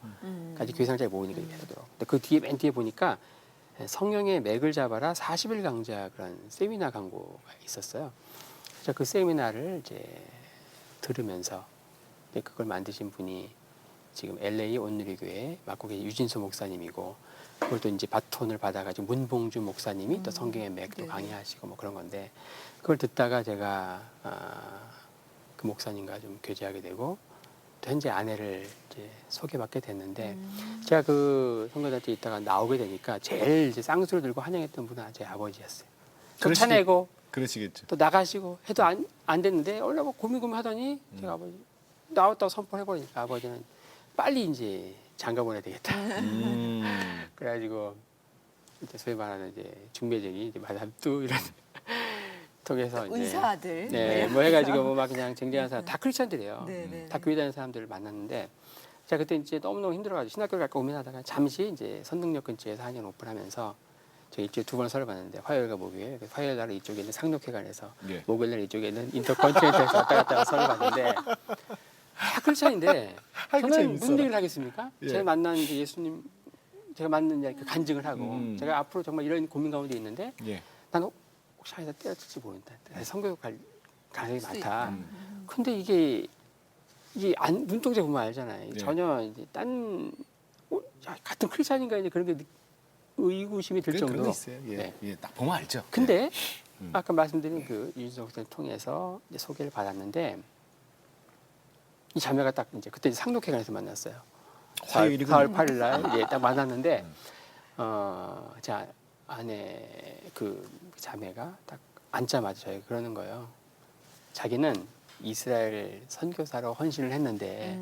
아직 교회생활 잘 모르니까 이렇게 하도록. 근데 그 뒤에 맨 뒤에 보니까 성령의 맥을 잡아라 40일 강좌 그런 세미나 광고가 있었어요. 그래서 그 세미나를 이제 들으면서 이제 그걸 만드신 분이 지금 LA 온누리교회 맡고 계신 유진수 목사님이고 그걸 또 이제 바톤을 받아가지고 문봉주 목사님이 또 성경의 맥도 네. 강의하시고 뭐 그런 건데 그걸 듣다가 제가 그 목사님과 좀 교제하게 되고 또 현재 아내를 이제 소개받게 됐는데 제가 그 성교단체 있다가 나오게 되니까 제일 이제 쌍수를 들고 환영했던 분은 제 아버지였어요. 좀 그러시겠- 차내고 그러시겠죠. 또 나가시고 해도 안 됐는데 원래 뭐 고민고민 하더니 제가 아버지 나왔다고 선포해버리니까 아버지는 빨리 이제 장가 보내야 되겠다. 그래가지고 이제 소위 말하는 이제 중매쟁이 이제 마담 뚜 이런 통해서 이제 의사들. 네, 뭐 해가지고 뭐 막 그냥 쟁쟁한 사람 다 크리스천들이에요. 네, 네, 다 네. 교회 다니는 사람들을 만났는데 제가 그때 이제 너무너무 힘들어가지고 신학교를 갈까 고민하다가 잠시 이제 선릉역 근처에서 한년 오픈하면서 저 일주일에 2번 설을 봤는데 화요일과 목요일 화요일 날은 이쪽에 있는 상록회관에서 예. 목요일 날 이쪽에 있는 인터컨티넨탈에서 왔다 갔다 설을 봤는데 다 크리스천인데 저는 재밌어. 무슨 얘기를 하겠습니까? 예. 제가 만난 이제 예수님 제가 만난 이제 그 간증을 하고 제가 앞으로 정말 이런 고민 가운데 있는데 예. 나는 혹시 하다 때려칠지 모른다. 성교 갈 가능성이 수 많다. 있다. 근데 이게 눈동자 보면 알잖아요. 네. 전혀 이제 같은 크리스찬인가 이제 그런 게 의구심이 들 그런 거 정도로. 있어요. 예. 네. 예. 딱 보면 알죠. 근데 음. 아까 말씀드린 그 유진석 목사를 통해서 이제 소개를 받았는데 이 자매가 딱 이제 그때 상록회관에서 만났어요. 화요일이군요. 4월 8일 날 딱 만났는데 제 아내 그 자매가 딱 앉자마자 저에게 그러는 거예요. 자기는 이스라엘 선교사로 헌신을 했는데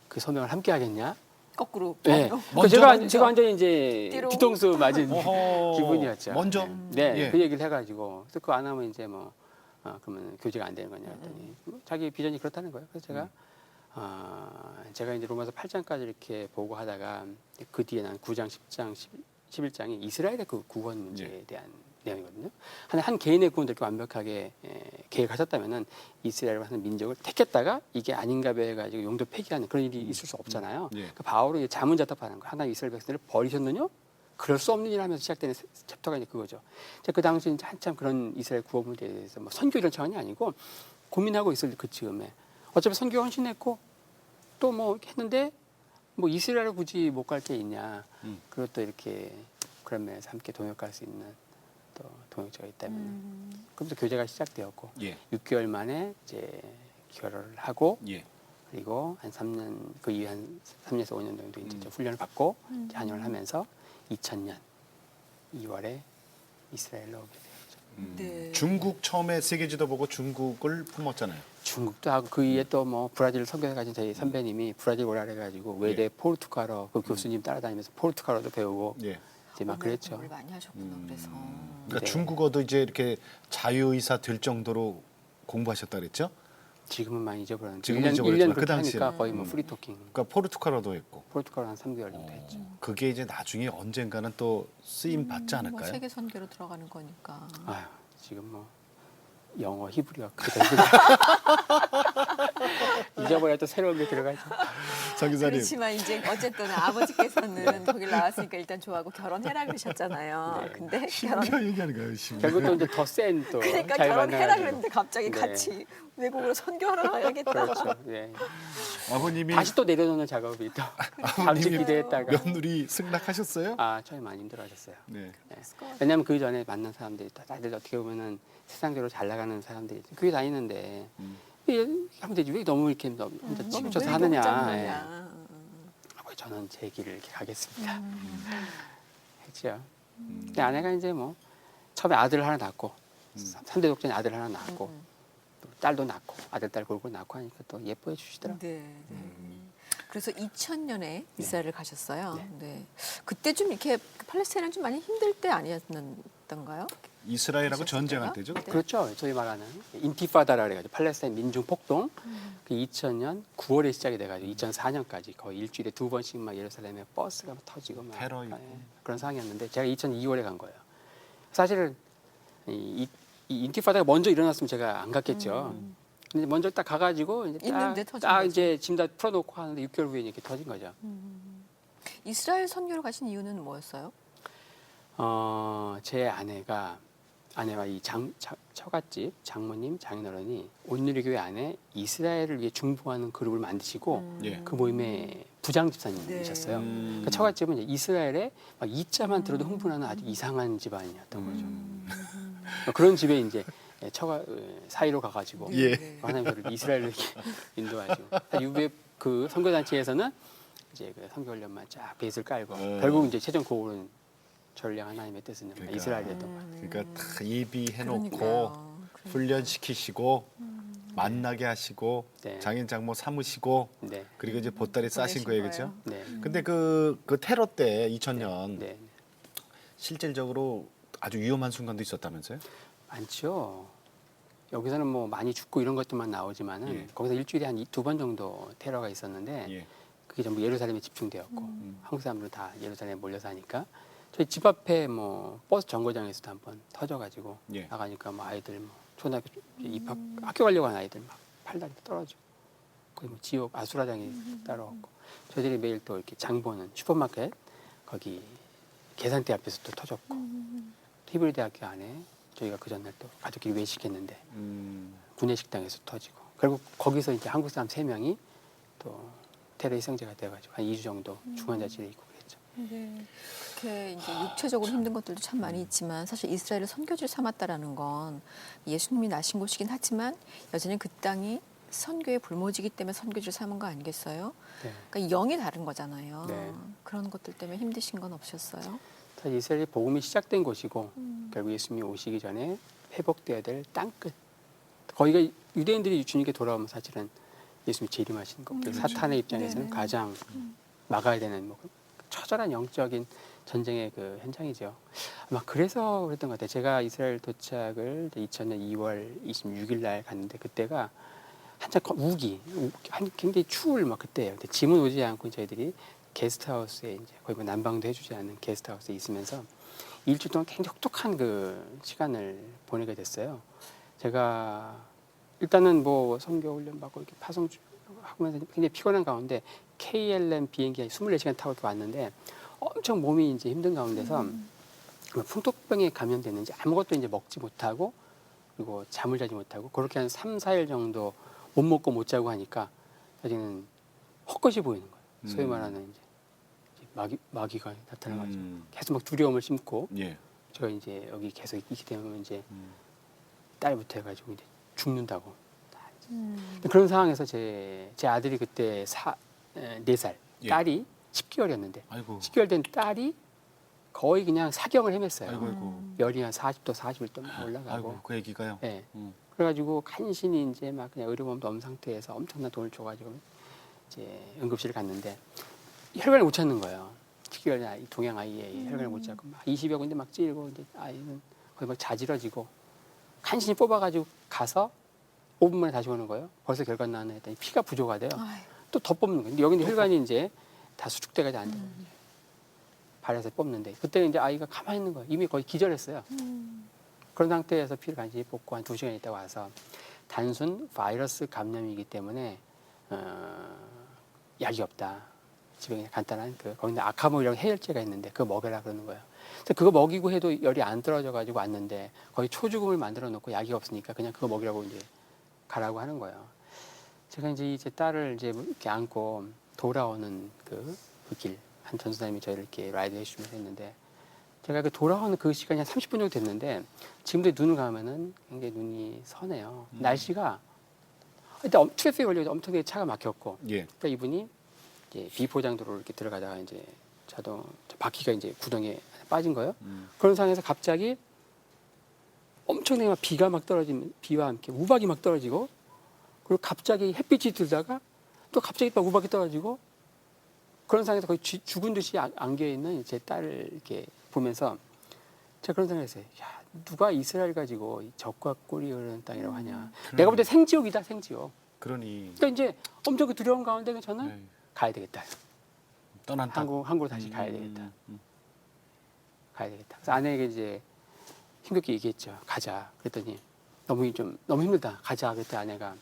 그 소명을 함께 하겠냐? 거꾸로. 네. 먼저, 제가 완전히 이제 띠롱. 뒤통수 맞은 어허. 기분이었죠. 먼저. 네, 예. 그 얘기를 해가지고 그래서 그거 안 하면 이제 뭐 그러면 교제가 안 되는 거냐 했더니 뭐 자기 비전이 그렇다는 거예요. 그래서 제가 이제 로마서 8장까지 이렇게 보고 하다가 그 뒤에 난 9장, 10장, 11장이 이스라엘의 그 구원 문제에 대한 내용이거든요. 한 개인의 구원도 이렇게 완벽하게 계획하셨다면은 이스라엘을 하는 민족을 택했다가 이게 아닌가 봐 해가지고 용도 폐기하는 그런 일이 있을 수 없잖아요. 예. 그 바울은 이제 자문자답하는 거. 하나님 이스라엘 백성들을 버리셨느냐? 그럴 수 없는 일 하면서 시작되는 챕터가 이제 그거죠. 그 당시 이제 한참 그런 이스라엘 구원 문제에 대해서 뭐 선교 이런 차원이 아니고 고민하고 있을 그 즈음에 어차피 선교 헌신했고 또 뭐 했는데 뭐 이스라엘을 굳이 못 갈 게 있냐. 그리고 또 이렇게 그런 면에서 함께 동역할 수 있는 또 동역자가 있다면 그러면서 교제가 시작되었고 예. 6개월 만에 이제 결혼을 하고 예. 그리고 한 3년 그 이후에 한 3년에서 5년 정도 이제 훈련을 받고 이제 한영을 하면서 2000년 2월에 이스라엘로 오게 되었죠. 네. 중국 처음에 세계 지도 보고 중국을 품었잖아요. 중국도 하고 그 이후에 또 뭐 브라질 선교사 가진 저희 선배님이 브라질 오라 그래가지고 외대 예. 포르투갈어 그 교수님 따라다니면서 포르투갈어도 배우고 예. 이제 막 그랬죠. 공부를 많이 하셨구나. 그래서. 그러니까 네. 중국어도 이제 이렇게 자유의사 될 정도로 공부하셨다 그랬죠? 지금은 많이 잊어버렸는데 지금은 1년 잊어버렸지만 그렇게 그 당시에는. 하니까 거의 뭐 프리토킹 그러니까 포르투갈어도 했고. 포르투갈어 한 3개월 정도 했죠. 그게 이제 나중에 언젠가는 또 쓰임 받지 뭐 않을까요? 세계 선교로 들어가는 거니까. 아유 지금 뭐 영어 히브리어 그대로 잊어버려 또 새로운 게 들어가죠. 정 기자님. 그렇지만 이제 어쨌든 아버지께서는 거길 나왔으니까 일단 좋아하고 결혼해라 그러셨잖아요. 네. 근데 심지어 얘기하는 거예요. 심지어. 결국 또 이제 더 센 또 그러니까 잘 결혼해라 만나가지고. 그랬는데 갑자기 네. 같이 외국으로 선교하러 가야겠다. 그렇죠. 네. 아버님이 다시 또 내려놓는 작업이 또 잠시 기대했다가 며느리 승낙하셨어요? 처음에 많이 힘들어하셨어요. 네. 네. 왜냐하면 그 전에 만난 사람들이 다들 어떻게 보면은 세상적으로 잘 나가는 사람들이 교회 다니는데 하면 되지 왜 너무 이렇게 혼자 치우쳐서 하느냐. 예. 아버지 저는 제 길을 이렇게 가겠습니다. 했죠. 근데 아내가 이제 뭐 처음에 아들을 하나 낳고 3대 독전에 아들 하나 낳고 또 딸도 낳고 아들 딸 골고루 낳고 하니까 또 예뻐해 주시더라고요. 네. 네. 그래서 2000년에 이스라엘을 가셨어요. 네. 네. 그때 좀 이렇게 팔레스타인은 좀 많이 힘들 때 아니었던가요? 이스라엘하고 있었을까요? 전쟁할 때죠. 네. 그렇죠. 저희 말하는 인티파다라 그래가지고 팔레스타인 민중 폭동 그 2000년 9월에 시작이 돼가지고 2004년까지 거의 일주일에 2번씩 막 예루살렘에 버스가 막 터지고 막 테러 있고. 그런 상황이었는데 제가 2002월에 간 거예요. 사실은 이 인티파다가 먼저 일어났으면 제가 안 갔겠죠. 근데 먼저 딱 가가지고 이제 있는데 터진 딱 거죠. 이제 짐 다 풀어놓고 하는데 6개월 후에 이렇게 터진 거죠. 이스라엘 선교를 가신 이유는 뭐였어요? 제 아내와 이 처갓집 장모님 장인어른이 온누리교회 안에 이스라엘을 위해 중보하는 그룹을 만드시고 예. 그 모임의 부장 집사님이셨어요. 네. 그러니까 처갓집은 이제 이스라엘에 막 이자만 들어도 흥분하는 아주 이상한 집안이었던 거죠. 그런 집에 이제 처가 사이로 가가지고 예. 하나님 저를 이스라엘로 이렇게 인도하시고 유배 그 선교단체에서는 이제 그 선교훈련만 쫙 베이스를 깔고 결국 이제 최종 고울은 저를 향한 하나님의 뜻은 그러니까. 이스라엘이었던 것 같아요. 그러니까 다 예비해놓고 그러니까요. 훈련시키시고 만나게 하시고 네. 장인 장모 삼으시고 네, 그리고 이제 보따리 싸신 보내신 거예요, 거예요. 그죠? 네, 근데 그 테러 때 2000년 네. 실질적으로 아주 위험한 순간도 있었다면서요? 많죠. 여기서는 뭐 많이 죽고 이런 것들만 나오지만은 예. 거기서 일주일에 한 2번 정도 테러가 있었는데 예. 그게 전부 예루살렘에 집중되었고 한국 사람들은 다 예루살렘에 몰려서 하니까 저희 집 앞에 뭐 버스 정거장에서도 한번 터져가지고 예. 나가니까 뭐 아이들 뭐 초등학교 입학 학교 가려고 하는 아이들 막 팔다리 떨어지고 거의 뭐 지옥 아수라장이 따라왔고 저희들이 매일 또 이렇게 장 보는 슈퍼마켓 거기 계산대 앞에서 또 터졌고 히브리 대학교 안에 저희가 그 전날 또 가족끼리 외식했는데 구내식당에서 터지고 결국 거기서 이제 한국 사람 3명이 또 테러 희생자가 돼가지고 한 2주 정도 중환자실에 있고 그랬죠. 네. 그렇게 이제 육체적으로 힘든 것들도 참 많이 있지만 사실 이스라엘을 선교지를 삼았다라는 건 예수님이 나신 곳이긴 하지만 여전히 그 땅이 선교의 불모지기 때문에 선교지를 삼은 거 아니겠어요? 네. 그러니까 영이 다른 거잖아요. 네. 그런 것들 때문에 힘드신 건 없으셨어요? 사실 이스라엘이 복음이 시작된 곳이고 결국 예수님이 오시기 전에 회복돼야 될 땅끝. 거기가 유대인들이 주님께 돌아오면 사실은 예수님이 재림하신 거. 사탄의 입장에서는 네네. 가장 막아야 되는 뭐 처절한 영적인 전쟁의 그 현장이죠. 아마 그래서 그랬던 것 같아요. 제가 이스라엘 도착을 2000년 2월 26일 날 갔는데 그때가 한참 굉장히 추울 막 그때예요. 근데 짐은 오지 않고 저희들이 게스트하우스에 이제 거의 뭐 난방도 해주지 않는 게스트하우스에 있으면서 일주일 동안 굉장히 혹독한 그 시간을 보내게 됐어요. 제가 일단은 뭐 선교 훈련 받고 이렇게 파송 하면서 굉장히 피곤한 가운데 KLM 비행기 24시간 타고 이렇게 왔는데 엄청 몸이 이제 힘든 가운데서 풍토병에 감염됐는지 아무것도 이제 먹지 못하고 그리고 잠을 자지 못하고 그렇게 한 3, 4일 정도 못 먹고 못 자고 하니까 나중에는 헛것이 보이는 거예요. 소위 말하는 이제 마귀가 나타나가지고 계속 막 두려움을 심고 예. 제가 이제 여기 계속 있기 때문에 이제 딸부터 해가지고 이제 죽는다고. 그런 상황에서 제 아들이 그때 4살, 예. 딸이 10개월이었는데 아이고. 10개월 된 딸이 거의 그냥 사경을 헤맸어요. 아이고 아이고. 열이 한 40도, 41도 막 올라가고. 아이고 그 얘기가요. 네. 음. 그래가지고 간신히 이제 막 그냥 의료보험도 없는 상태에서 엄청난 돈을 줘가지고 이제 응급실을 갔는데 혈관을 못 찾는 거예요. 10개월 아이, 동양 아이의 혈관을 못 찾고 막 20여 군데 막 찌르고 이제 아이는 거의 막 자지러지고 간신히 뽑아가지고 가서 5분 만에 다시 오는 거예요. 벌써 결과 나왔네 했더니 피가 부족하대요. 또 더 뽑는 거예요. 근데 여기는 혈관이 이제 다 수축돼가지고 안 돼요. 발에서 뽑는데 그때 이제 아이가 가만히 있는 거예요. 이미 거의 기절했어요. 그런 상태에서 피를 간신히 뽑고 한 2시간 있다가 와서 단순 바이러스 감염이기 때문에 약이 없다. 집에 그냥 간단한 거기는 아카모이라고 해열제가 있는데 그거 먹여라 그러는 거예요. 그래서 그거 먹이고 해도 열이 안 떨어져 가지고 왔는데 거의 초죽음을 만들어 놓고 약이 없으니까 그냥 그거 먹이라고 이제 가라고 하는 거예요. 제가 이제 제 딸을 이제 이렇게 안고 돌아오는 그 길 한 전도사님이 저희를 이렇게 라이드 해주시면서 했는데 제가 그 돌아오는 그 시간이 한 30분 정도 됐는데 지금도 눈을 감으면은 굉장히 눈이 서네요. 날씨가 일단 트래픽에 걸려서 엄청나게 차가 막혔고 예. 그러니까 이분이 이제 비포장도로 이렇게 들어가다가 이제 자동 바퀴가 이제 구덩이에 빠진 거예요. 그런 상황에서 갑자기 엄청나게 막 비가 막 떨어지면 비와 함께 우박이 막 떨어지고 그리고 갑자기 햇빛이 들다가 또 갑자기 막 우박이 떨어지고 그런 상황에서 거의 죽은 듯이 안겨 있는 제 딸을 이렇게 보면서 제가 그런 생각을 했어요. 야, 누가 이스라엘 가지고 적과 꿀이 흐르는 땅이라고 하냐. 내가 볼 때 생지옥이다, 생지옥. 그러니 그러니까 이제 엄청 그 두려운 가운데 저는 네. 가야 되겠다. 떠난다. 한국으로 다시 가야 되겠다. 가야 되겠다. 그래서 아내에게 이제 힘겹게 얘기했죠. 가자. 그랬더니 너무 힘들다. 가자. 그때 아내가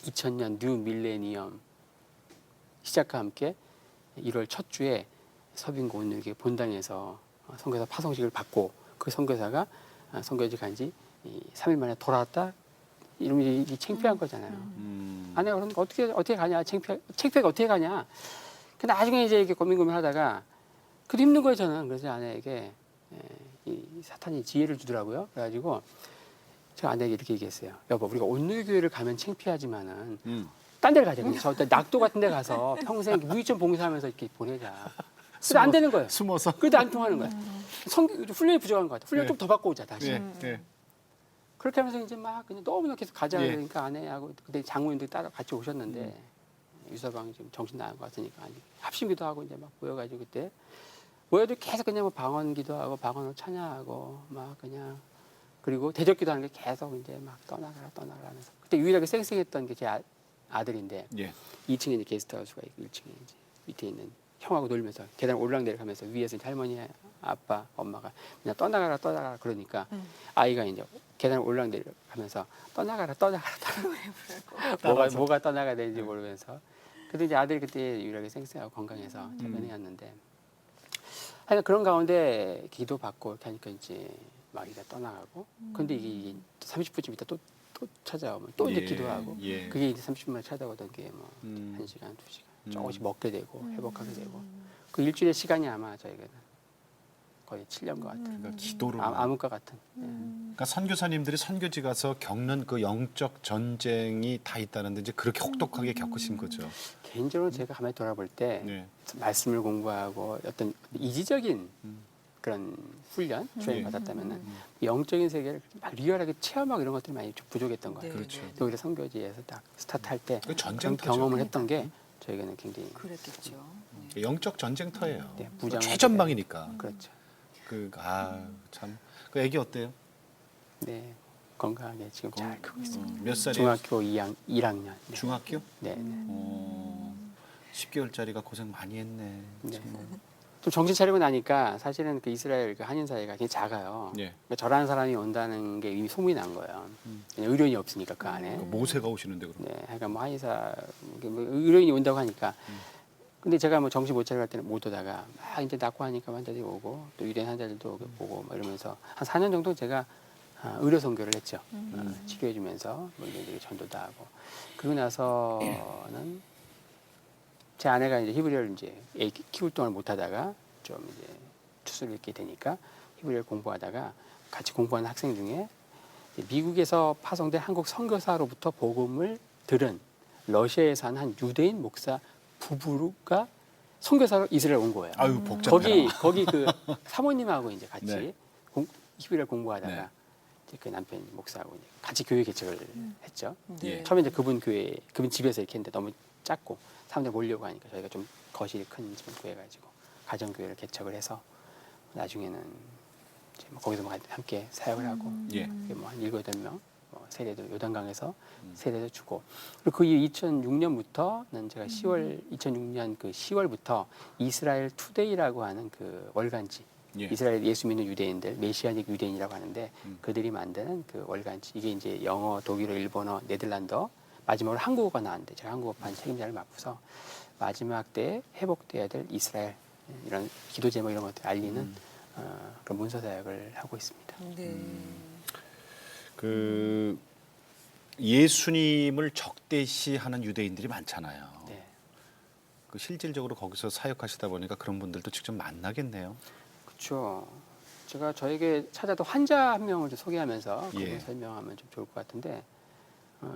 2000년 뉴 밀레니엄 시작과 함께 1월 첫 주에 서빙고 오늘게 본당에서 선교사 파송식을 받고 그 선교사가 선교지 간지 3일 만에 돌아왔다. 이러면 이게 창피한 거잖아요. 아내가 그러니까 어떻게 가냐? 창피하게 어떻게 가냐? 근데 나중에 이제 이렇게 고민하다가 그래도 힘든 거예요 저는. 그래서 아내에게 이 사탄이 지혜를 주더라고요. 그래가지고 제가 아내에게 이렇게 얘기했어요. 여보, 우리가 온누리교회를 가면 창피하지만은 딴 데를 가자. 그냥 저 낙도 같은 데 가서 평생 무의점 봉사하면서 이렇게 보내자. 근데 안 되는 거예요. 숨어서. 그래도 안 통하는 거예요. 훈련이 부족한 것 같아요. 훈련 네. 좀 더 받고 오자 다시. 예. 예. 그렇게 하면서 이제 막 그냥 너무나 계속 가자 예. 그러니까 아내하고 그때 장모님들 따라 같이 오셨는데 유서방이 지금 정신 나간 것 같으니까 합심기도 하고 이제 막 모여가지고 그때 모여도 계속 그냥 뭐 방언기도 하고 방언을 찬양하고 막 그냥 그리고 대적기도 하는 게 계속 이제 막 떠나가라 하면서 그때 유일하게 쌩쌩했던 게 제 아들인데 예. 2층에 이제 게스트하우스가 있고 1층에 이제 밑에 있는 형하고 놀면서 계단 올랑내리가면서 위에서 이제 할머니, 아빠, 엄마가 그냥 떠나가라 그러니까 아이가 이제 계단 올랑내리가면서 떠나가라 뭐가 떠나가야 되는지 모르면서 근데 이제 아들이 그때 유일하게 쌩쌩하고 건강해서 잘 은혜였는데 하여간 그런 가운데 기도 받고 이렇게 하니까 이제 마귀가 떠나가고 근데 이게 30분쯤 있다 또 찾아오면 또 이제 예. 기도하고 예. 그게 이제 30분 만에 찾아오던 게 뭐 1시간, 2시간 조금씩 먹게 되고 회복하게 되고 그 일주일의 시간이 아마 저희가 거의 7년 것 같아요. 그러니까 기도로. 암흑과 같은. 그러니까 선교사님들이 선교지 가서 겪는 그 영적 전쟁이 다 있다는데 이제 그렇게 혹독하게 겪으신 거죠. 개인적으로 제가 가만히 돌아볼 때 네. 말씀을 공부하고 어떤 이지적인 그런 훈련, 주행 받았다면은 영적인 세계를 막 리얼하게 체험하고 이런 것들이 많이 좀 부족했던 것 같아요. 네, 그렇죠. 네, 네. 오히려 선교지에서 딱 스타트할 때 그 그런 전쟁터죠. 경험을 했던 게 저희가는 굉장히 그랬겠죠. 영적 전쟁터예요. 네, 부장을 최전방이니까. 그렇죠. 참. 그 애기 어때요? 네, 건강하게 지금 잘 크고 있습니다. 몇 살이에요? 중학교 1학년. 네. 중학교? 네, 네. 10개월짜리가 고생 많이 했네. 네. 정말. 좀 정신 차리고 나니까 사실은 그 이스라엘 그 한인 사회가 굉장히 작아요. 예. 그러니까 저라는 사람이 온다는 게 이미 소문이 난 거예요. 그냥 의료인이 없으니까 그 안에. 그 모세가 오시는데 그럼. 네, 그러니까 뭐 한의사, 뭐 의료인이 온다고 하니까. 근데 제가 뭐 정신 못 차리고 할 때는 못 오다가 막 이제 낳고 하니까 환자들이 오고 또 유대인 환자들도 보고 막 이러면서 한 4년 정도 제가 의료 선교를 했죠. 치료해주면서 뭐 이제 전도도 하고. 그러고 나서는 제 아내가 이제 히브리어를 이제 애기 키울 동안 못하다가 좀 이제 추수를 읽게 되니까 히브리어를 공부하다가 같이 공부하는 학생 중에 미국에서 파송된 한국 선교사로부터 복음을 들은 러시아에 사는 한 유대인 목사 부부가 선교사로 이스라엘 온 거예요. 아유 복잡해. 거기 그 사모님하고 이제 같이 네. 히브리어 공부하다가 네. 이제 그 남편 목사하고 이제 같이 교회 개척을 했죠. 예. 처음에 이제 그분 집에서 이렇게 했는데 너무 작고 사람들 몰려고 하니까 저희가 좀 거실이 큰 집을 구해가지고 가정교회를 개척을 해서 나중에는 이제 뭐 거기서 뭐 함께 사역을 하고 예. 뭐한 7-8명 세례도 요단강에서 세례도 주고 그리고 그 이후 2006년부터는 제가 2006년 그 10월부터 이스라엘 투데이라고 하는 그 월간지 예. 이스라엘 예수 믿는 유대인들 메시아닉 유대인이라고 하는데 그들이 만드는 그 월간지 이게 이제 영어, 독일어, 일본어, 네덜란드어 마지막으로 한국어가 나왔는데 제가 한국어판 책임자를 맡고서 마지막 때에 회복돼야 될 이스라엘 이런 기도 제목 이런 것들 알리는 그런 문서 사역을 하고 있습니다. 네. 그 예수님을 적대시하는 유대인들이 많잖아요. 네. 그 실질적으로 거기서 사역하시다 보니까 그런 분들도 직접 만나겠네요. 그렇죠. 제가 저에게 찾아도 환자 한 명을 좀 소개하면서 그분 예. 설명하면 좀 좋을 것 같은데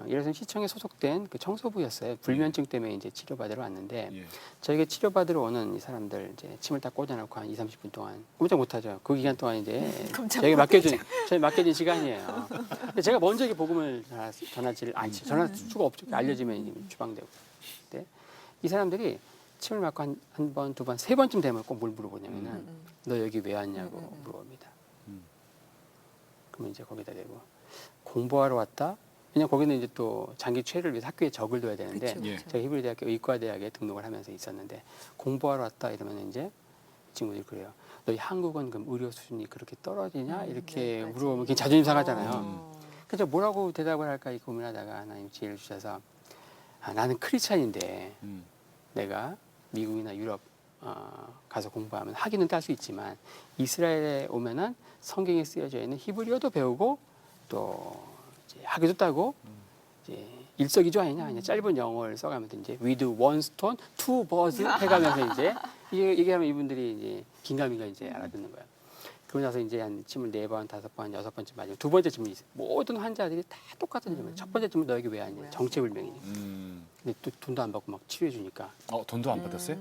예를 들어서 시청에 소속된 그 청소부였어요. 불면증 때문에 이제 치료받으러 왔는데 예. 저에게 치료받으러 오는 이 사람들 이제 침을 딱 꽂아놓고 한 2, 30분 동안 꼼짝 못하죠. 그 기간 동안 이제 저에게 맡겨진 시간이에요. 근데 제가 먼저 이게 복음을 전할 수가 없죠. 알려지면 이제 추방되고. 근데 이 사람들이 침을 맞고 한 번, 두 번, 세 번쯤 되면 꼭 뭘 물어보냐면은 너 여기 왜 왔냐고 물어봅니다. 그러면 이제 거기다 대고 공부하러 왔다. 왜냐면 거기는 이제 또 장기 최애를 위해서 학교에 적을 둬야 되는데 그쵸, 예. 그쵸. 제가 히브리대학교 의과대학에 등록을 하면서 있었는데 공부하러 왔다 이러면 이제 친구들이 그래요. 너희 한국은 그럼 의료 수준이 그렇게 떨어지냐 이렇게 여기까지. 물어보면 그게 자존심 상하잖아요. 어. 그래서 뭐라고 대답을 할까 고민하다가 하나님 지혜를 주셔서 나는 크리스찬인데 내가 미국이나 유럽 가서 공부하면 학위는 딸 수 있지만 이스라엘에 오면은 성경에 쓰여져 있는 히브리어도 배우고 또 이제 학위도 따고 이제 일석이조 아니냐 그냥 짧은 영어를 써가면서 이제 with one stone, two birds 해가면서 이제 얘기하면 이분들이 이제 긴가민가 이제 알아듣는 거예요. 그러고 나서 이제 한 질문 4번, 5번, 6번째 마지막 두 번째 질문이 있어요. 모든 환자들이 다 똑같은 질문. 첫 번째 질문 너 여기 왜 왔냐? 정체불명이니까. 근데 또 돈도 안 받고 막 치료해 주니까. 돈도 안 받았어요?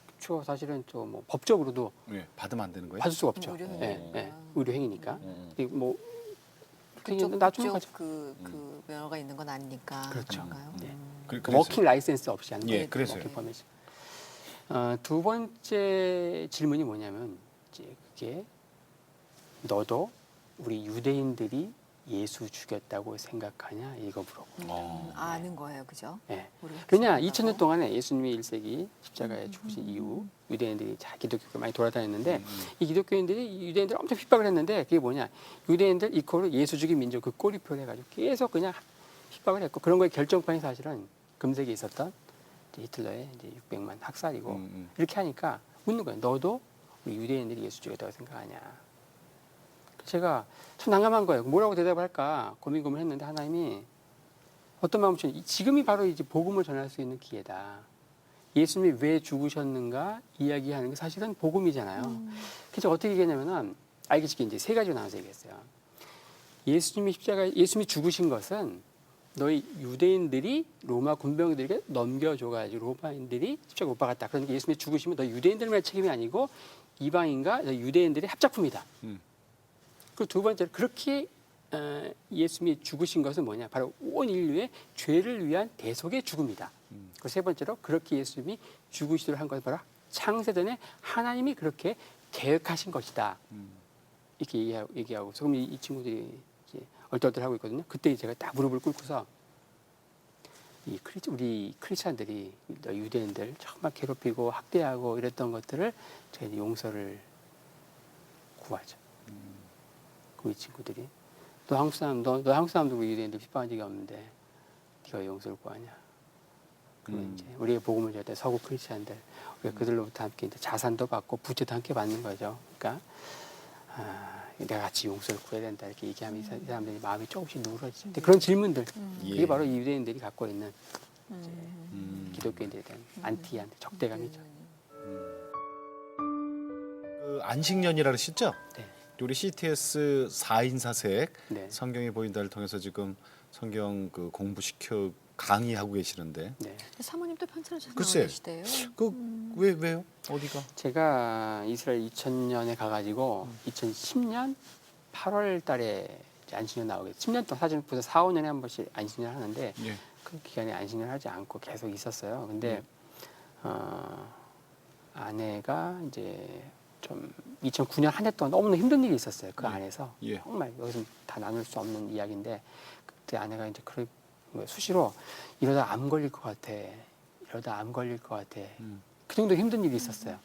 그렇죠. 사실은 또 뭐 법적으로도 예. 받으면 안 되는 거예요? 받을 수가 없죠. 의료행위니까. 의료행위니까. 근데 뭐 그쪽 나중에 가죠. 그 면허가 있는 건 아니니까. 그렇죠. 그런가요? 네. 그래서 워킹 라이센스 없이 하는 예, 거예요. 그래서요. 워킹 퍼밋이. 두 번째 질문이 뭐냐면 이제 그게 너도 우리 유대인들이 예수 죽였다고 생각하냐 이거 물어보고. 아는 거예요, 그죠? 네. 우리가 왜냐 생각하고. 2000년 동안에 예수님이 1세기 십자가에 죽으신 이후 유대인들이 자 기독교가 많이 돌아다녔는데 이 기독교인들이 유대인들 엄청 핍박을 했는데 그게 뭐냐 유대인들 이코로 예수 죽인 민족 그 꼬리표를 해가지고 계속 그냥 핍박을 했고 그런 거에 결정판이 사실은 금색에 있었던 이제 히틀러의 이제 600만 학살이고 이렇게 하니까 묻는 거예요. 너도 우리 유대인들이 예수 죽였다고 생각하냐? 제가 참 난감한 거예요. 뭐라고 대답을 할까 고민했는데 하나님이 어떤 마음을 주셨는지 지금이 바로 이제 복음을 전할 수 있는 기회다. 예수님이 왜 죽으셨는가 이야기하는 게 사실은 복음이잖아요. 그래서 어떻게 얘기했냐면은 알기 쉽게 이제 세 가지로 나눠서 얘기했어요. 예수님이 죽으신 것은 너희 유대인들이 로마 군병들에게 넘겨줘가지고 로마인들이 십자가 못 박았다. 그러니까 예수님이 죽으시면 너희 유대인들만의 책임이 아니고 이방인과 너희 유대인들의 합작품이다. 그리고 두 번째로 그렇게 예수님이 죽으신 것은 뭐냐? 바로 온 인류의 죄를 위한 대속의 죽음이다. 그리고 세 번째로 그렇게 예수님이 죽으시도록 한 것은 바로 창세전에 하나님이 그렇게 계획하신 것이다. 이렇게 얘기하고 그럼 이 친구들이 이제 얼떨떨하고 있거든요. 그때 제가 딱 무릎을 꿇고서 우리 크리스찬들이 유대인들 정말 괴롭히고 학대하고 이랬던 것들을 저희 용서를 구하죠. 그 친구들이 너 한국 사람도 우리 유대인들 핍박한 적이 없는데 네가 왜 용서를 구하냐? 그러면 이제 우리의 복음을 전할 때 서구 크리스찬들 우리가 그들로부터 함께 이제 자산도 받고 부채도 함께 받는 거죠. 그러니까 내가 같이 용서를 구해야 된다 이렇게 얘기하면 이 사람들이 마음이 조금씩 누그러지죠. 근데 그런 질문들 그게 바로 이 유대인들이 갖고 있는 이제 기독교인들에 대한 안티한 적대감이죠. 그 안식년이라 그러시죠? 네. 우리 CTS 4인 사색 네. 성경이 보인다를 통해서 지금 성경 그 공부시켜 강의하고 계시는데 네. 사모님도 편찬을 글쎄. 계시대요. 왜요? 어디가? 제가 이스라엘 2000년에 가가지고 2010년 8월 달에 이제 안식년 나오게 10년 동안 사실 벌써 4, 5년에 한 번씩 안식년을 하는데 예. 그 기간에 안식년을 하지 않고 계속 있었어요. 근데 아내가 이제 좀 2009년 한 해 동안 너무나 힘든 일이 있었어요. 그 안에서 예. 정말 여기서 다 나눌 수 없는 이야기인데 그때 아내가 이제 수시로 이러다 암 걸릴 것 같아. 이러다 암 걸릴 것 같아. 그 정도 힘든 일이 있었어요.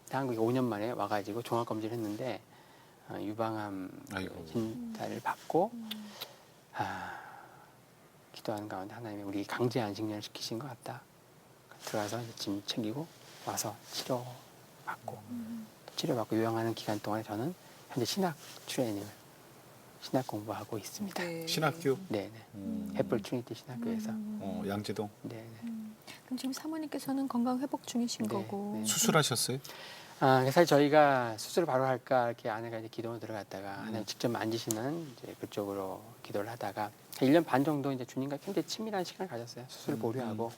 한국에 5년 만에 와가지고 종합검진을 했는데 유방암 진단을 받고 기도하는 가운데 하나님이 우리 강제 안식년을 시키신 것 같다. 들어가서 이제 짐 챙기고 와서 치료받고 요양하는 기간 동안에 저는 현재 신학 공부하고 있습니다. 네. 신학교 네네. 햇불 트리니티 신학교에서. 양재동 네네. 그럼 지금 사모님께서는 건강 회복 중이신 네, 거고. 네. 수술하셨어요? 사실 저희가 수술을 바로 할까 이렇게 아내가 이제 기도를 들어갔다가 하나님 직접 만지시는 이제 그쪽으로 기도를 하다가 1년 반 정도 이제 주님과 굉장히 친밀한 시간을 가졌어요. 수술을 보류하고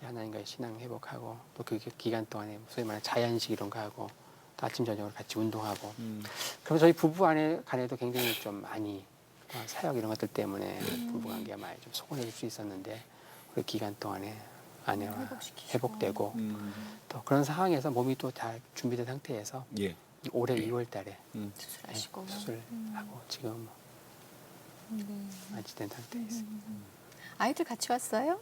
하나님과의 신앙 회복하고 또 그 기간 동안에 소위 말하는 자연식 이런 거 하고 또 아침 저녁으로 같이 운동하고 그러면 저희 부부 간에도 굉장히 좀 많이 사역 이런 것들 때문에 부부 관계가 많이 좀 소원해질 수 있었는데 그 기간 동안에 아내와 회복시키시고. 회복되고 또 그런 상황에서 몸이 또 다 준비된 상태에서 예. 올해 2월 달에 수술하시고. 수술하고 지금 네. 완치된 상태에 있어요. 아이들 같이 왔어요?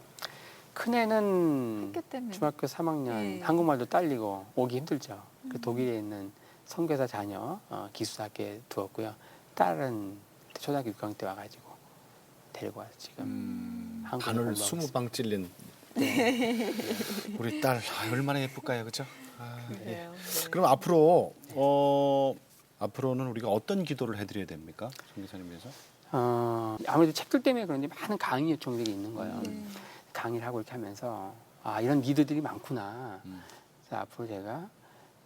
큰애는 학교 때문에. 중학교 3학년 네. 한국말도 딸리고 오기 힘들죠. 그 독일에 있는 선교사 자녀 기숙사학교에 두었고요. 딸은 초등학교 6학년 때 와가지고 데리고 와서 지금 한국에 바늘 공부하고 20방 찔린 네. 우리 딸 얼마나 예쁠까요, 그렇죠? 그래요. 네. 그럼 앞으로는 우리가 어떤 기도를 해드려야 됩니까, 선교사님께서? 아무래도 책들 때문에 그런지 많은 강의 요청들이 있는 거예요. 네. 강의를 하고 이렇게 하면서 이런 니드들이 많구나. 그래서 앞으로 제가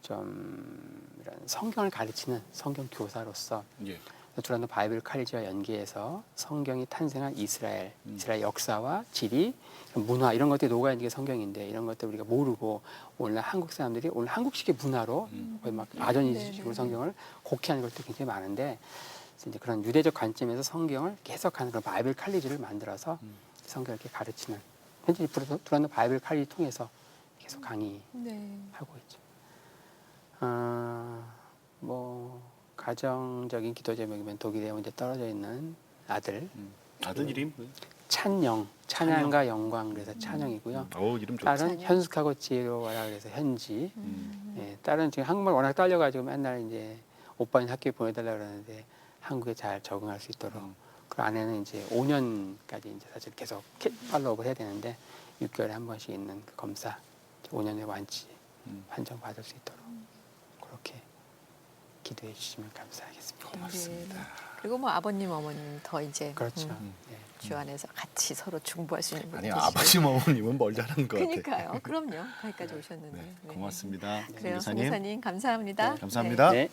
좀 이런 성경을 가르치는 성경 교사로서 예. 두란노 바이블 칼리지와 연계해서 성경이 탄생한 이스라엘 역사와 지리, 문화 이런 것들이 녹아 있는 게 성경인데 이런 것들 우리가 모르고 오늘 한국 사람들이 오늘 한국식의 문화로 거의 막 아전인식으로 성경을 곡해하는 것도 굉장히 많은데 그래서 이제 그런 유대적 관점에서 성경을 해석하는 그런 바이블 칼리지를 만들어서 성경을 이렇게 가르치는 현재 두란노 바이블 칼리지 통해서 계속 강의하고 네. 있죠. 뭐 가정적인 기도 제목이면 독일에 이제 떨어져 있는 아들 아들 이름? 찬양과 영광 그래서 찬영이고요. 이름 좋다. 딸은 현숙하고 지혜로워라 그래서 현지. 예, 딸은 지금 한국말 워낙 딸려가지고 맨날 이제 오빠는 학교에 보내달라 그러는데 한국에 잘 적응할 수 있도록. 그리고 아내는 이제 5년까지 이제 사실 계속 팔로우업을 해야 되는데 6개월에 한 번씩 있는 그 검사 5년의 완치 판정 받을 수 있도록 그렇게 기도해 주시면 감사하겠습니다. 네. 그리고 뭐 아버님, 어머님 더 이제 그렇죠. 예. 주 안에서 같이 서로 중보할 수 있는 분이 아니 계시고. 아버지 어머님은 멀지 않은 것 같아요. 그러니까요. 그럼요. 거기까지 오셨는데. 네, 네. 고맙습니다. 그래요. 선교사님. 선교사님 감사합니다. 감사합니다. 네.